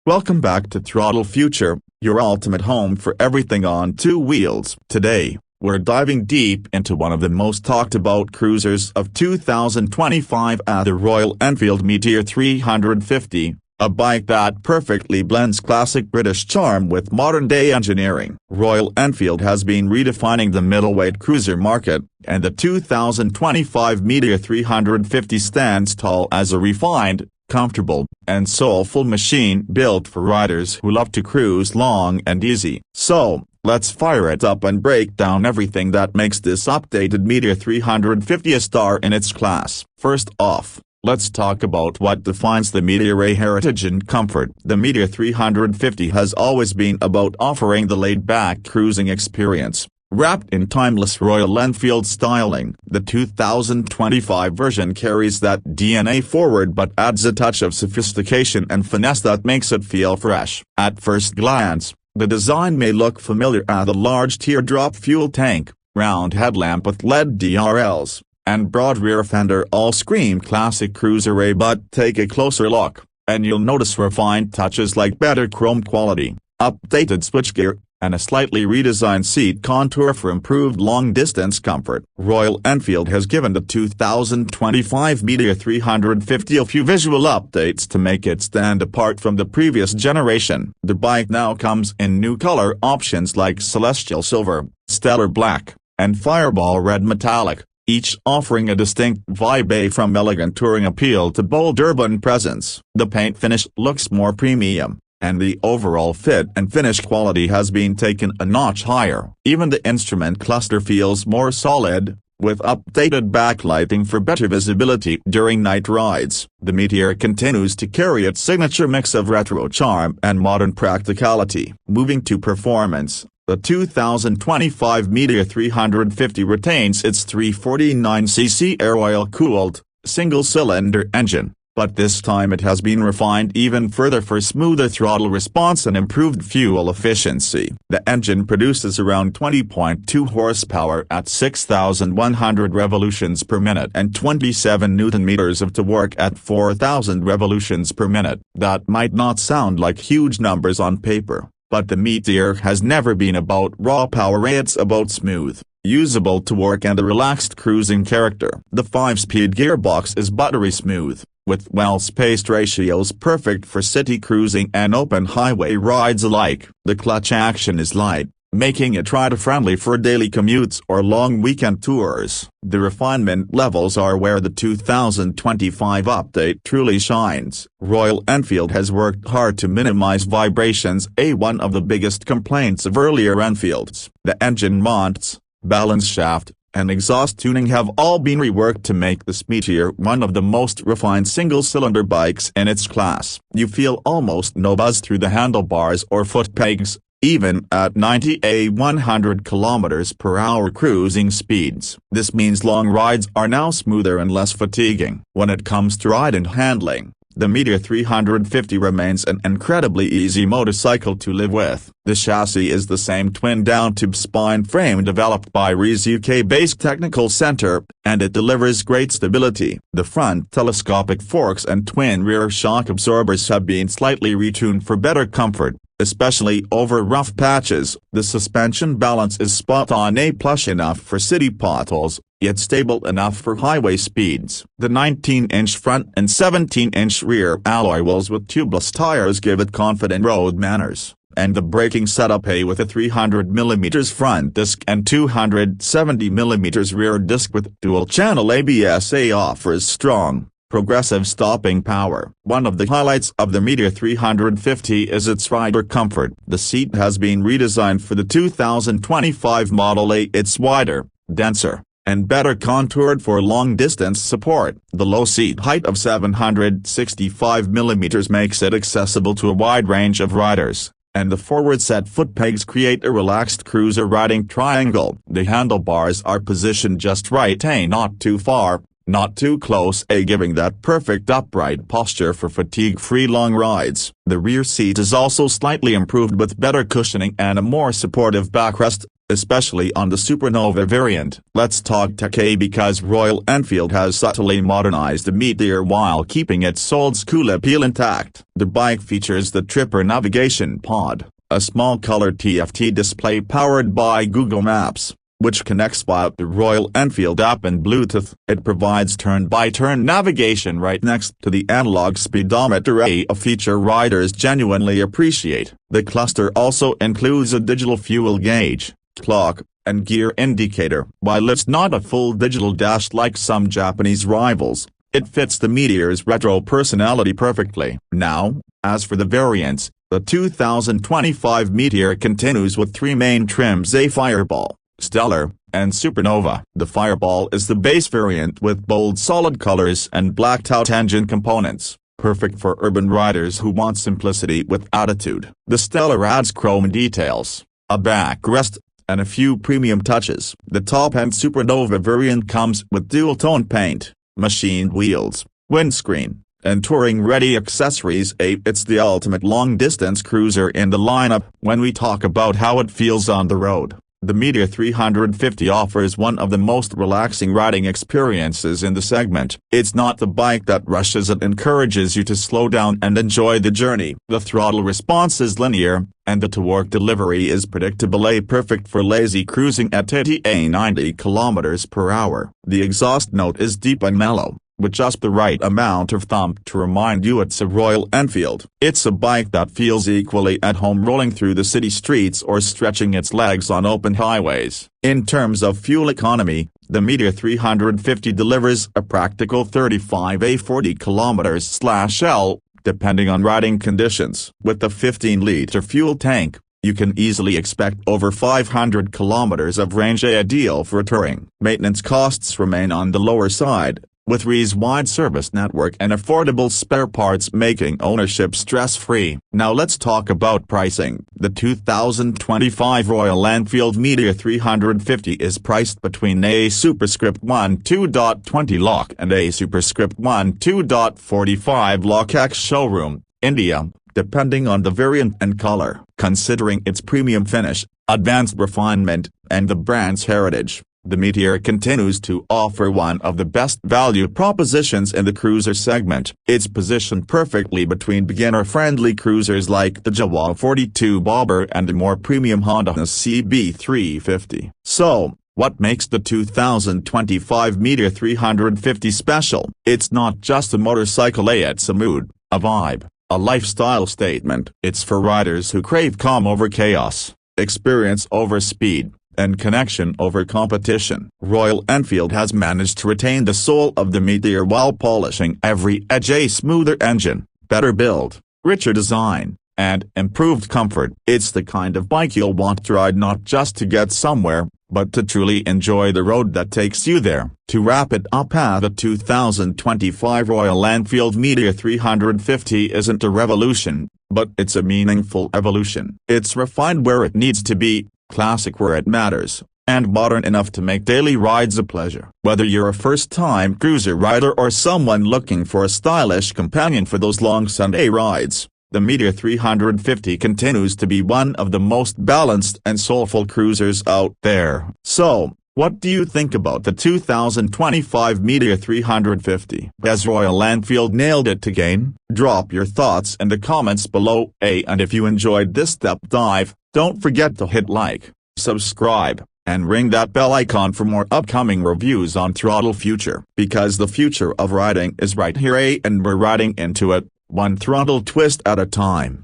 Welcome back to Throttle Future, your ultimate home for everything on two wheels. Today, we're diving deep into one of the most talked about cruisers of 2025, the Royal Enfield Meteor 350, a bike that perfectly blends classic British charm with modern-day engineering. Royal Enfield has been redefining the middleweight cruiser market, and the 2025 Meteor 350 stands tall as a refined, comfortable, and soulful machine built for riders who love to cruise long and easy. So, let's fire it up and break down everything that makes this updated Meteor 350 a star in its class. First off, let's talk about what defines the Meteor: heritage and comfort. The Meteor 350 has always been about offering the laid-back cruising experience, wrapped in timeless Royal Enfield styling. The 2025 version carries that DNA forward but adds a touch of sophistication and finesse that makes it feel fresh. At first glance, the design may look familiar: the large teardrop fuel tank, round headlamp with LED DRLs, and broad rear fender all scream classic cruiser, but take a closer look, and you'll notice refined touches like better chrome quality, updated switchgear, and a slightly redesigned seat contour for improved long-distance comfort. Royal Enfield has given the 2025 Meteor 350 a few visual updates to make it stand apart from the previous generation. The bike now comes in new color options like Celestial Silver, Stellar Black, and Fireball Red Metallic, each offering a distinct vibe, from elegant touring appeal to bold urban presence. The paint finish looks more premium, and the overall fit and finish quality has been taken a notch higher. Even the instrument cluster feels more solid, with updated backlighting for better visibility during night rides. The Meteor continues to carry its signature mix of retro charm and modern practicality. Moving to performance, the 2025 Meteor 350 retains its 349cc air oil-cooled, single-cylinder engine, but this time it has been refined even further for smoother throttle response and improved fuel efficiency. The engine produces around 20.2 horsepower at 6,100 revolutions per minute and 27 Nm of torque at 4,000 revolutions per minute. That might not sound like huge numbers on paper, but the Meteor has never been about raw power. It's about smooth, usable torque and a relaxed cruising character. The 5-speed gearbox is buttery smooth, with well-spaced ratios perfect for city cruising and open highway rides alike. The clutch action is light, making it rider-friendly for daily commutes or long weekend tours. The refinement levels are where the 2025 update truly shines. Royal Enfield has worked hard to minimize vibrations, one of the biggest complaints of earlier Enfields. The engine mounts, balance shaft, and exhaust tuning have all been reworked to make this Meteor one of the most refined single-cylinder bikes in its class. You feel almost no buzz through the handlebars or foot pegs, even at 100 km/h cruising speeds. This means long rides are now smoother and less fatiguing. When it comes to ride and handling, the Meteor 350 remains an incredibly easy motorcycle to live with. The chassis is the same twin down-tube spine frame developed by REE's UK-based technical center, and it delivers great stability. The front telescopic forks and twin rear shock absorbers have been slightly retuned for better comfort, especially over rough patches. The suspension balance is spot on, plush enough for city potholes, yet stable enough for highway speeds. The 19-inch front and 17-inch rear alloy wheels with tubeless tires give it confident road manners, and the braking setup, with a 300mm front disc and 270mm rear disc with dual-channel ABS, offers strong, progressive stopping power. One of the highlights of the Meteor 350 is its rider comfort. The seat has been redesigned for the 2025 Model A. It's wider, denser, and better contoured for long-distance support. The low seat height of 765mm makes it accessible to a wide range of riders, and the forward-set foot pegs create a relaxed cruiser riding triangle. The handlebars are positioned just right, not too far, not too close, giving that perfect upright posture for fatigue-free long rides. The rear seat is also slightly improved with better cushioning and a more supportive backrest, especially on the Supernova variant. Let's talk tech because Royal Enfield has subtly modernized the Meteor while keeping its old school appeal intact. The bike features the Tripper navigation pod, a small colored TFT display powered by Google Maps, which connects via the Royal Enfield app and Bluetooth. It provides turn-by-turn navigation right next to the analog speedometer, a feature riders genuinely appreciate. The cluster also includes a digital fuel gauge, clock, and gear indicator. While it's not a full digital dash like some Japanese rivals, it fits the Meteor's retro personality perfectly. Now, as for the variants, the 2025 Meteor continues with three main trims: a Fireball, Stellar, and Supernova. The Fireball is the base variant with bold solid colors and blacked-out engine components, perfect for urban riders who want simplicity with attitude. The Stellar adds chrome details, a backrest, and a few premium touches. The top-end Supernova variant comes with dual-tone paint, machined wheels, windscreen, and touring-ready accessories. It's the ultimate long-distance cruiser in the lineup. When we talk about how it feels on the road, the Meteor 350 offers one of the most relaxing riding experiences in the segment. It's not the bike that rushes, it encourages you to slow down and enjoy the journey. The throttle response is linear, and the torque delivery is predictable, perfect for lazy cruising at 90 km/h. The exhaust note is deep and mellow, with just the right amount of thump to remind you it's a Royal Enfield. It's a bike that feels equally at home rolling through the city streets or stretching its legs on open highways. In terms of fuel economy, the Meteor 350 delivers a practical 35–40 km/L, depending on riding conditions. With the 15-liter fuel tank, you can easily expect over 500 kilometers of range, ideal for touring. Maintenance costs remain on the lower side, with RE's wide service network and affordable spare parts making ownership stress-free. Now let's talk about pricing. The 2025 Royal Enfield Meteor 350 is priced between a superscript 12.20 lakh and a superscript 12.45 lakh ex showroom, India, depending on the variant and color. Considering its premium finish, advanced refinement, and the brand's heritage, the Meteor continues to offer one of the best value propositions in the cruiser segment. It's positioned perfectly between beginner-friendly cruisers like the Jawa 42 Bobber and the more premium Honda CB350. So, what makes the 2025 Meteor 350 special? It's not just a motorcycle, it's a mood, a vibe, a lifestyle statement. It's for riders who crave calm over chaos, experience over speed, and connection over competition. Royal Enfield has managed to retain the soul of the Meteor while polishing every edge: a smoother engine, better build, richer design, and improved comfort. It's the kind of bike you'll want to ride not just to get somewhere, but to truly enjoy the road that takes you there. To wrap it up, the 2025 Royal Enfield Meteor 350 isn't a revolution, but it's a meaningful evolution. It's refined where it needs to be, classic where it matters, and modern enough to make daily rides a pleasure. Whether you're a first-time cruiser rider or someone looking for a stylish companion for those long Sunday rides, the Meteor 350 continues to be one of the most balanced and soulful cruisers out there. So, what do you think about the 2025 Meteor 350? Has Royal Enfield nailed it again? Drop your thoughts in the comments below. And if you enjoyed this deep dive, don't forget to hit like, subscribe, and ring that bell icon for more upcoming reviews on Throttle Future. Because the future of riding is right here, and we're riding into it, one throttle twist at a time.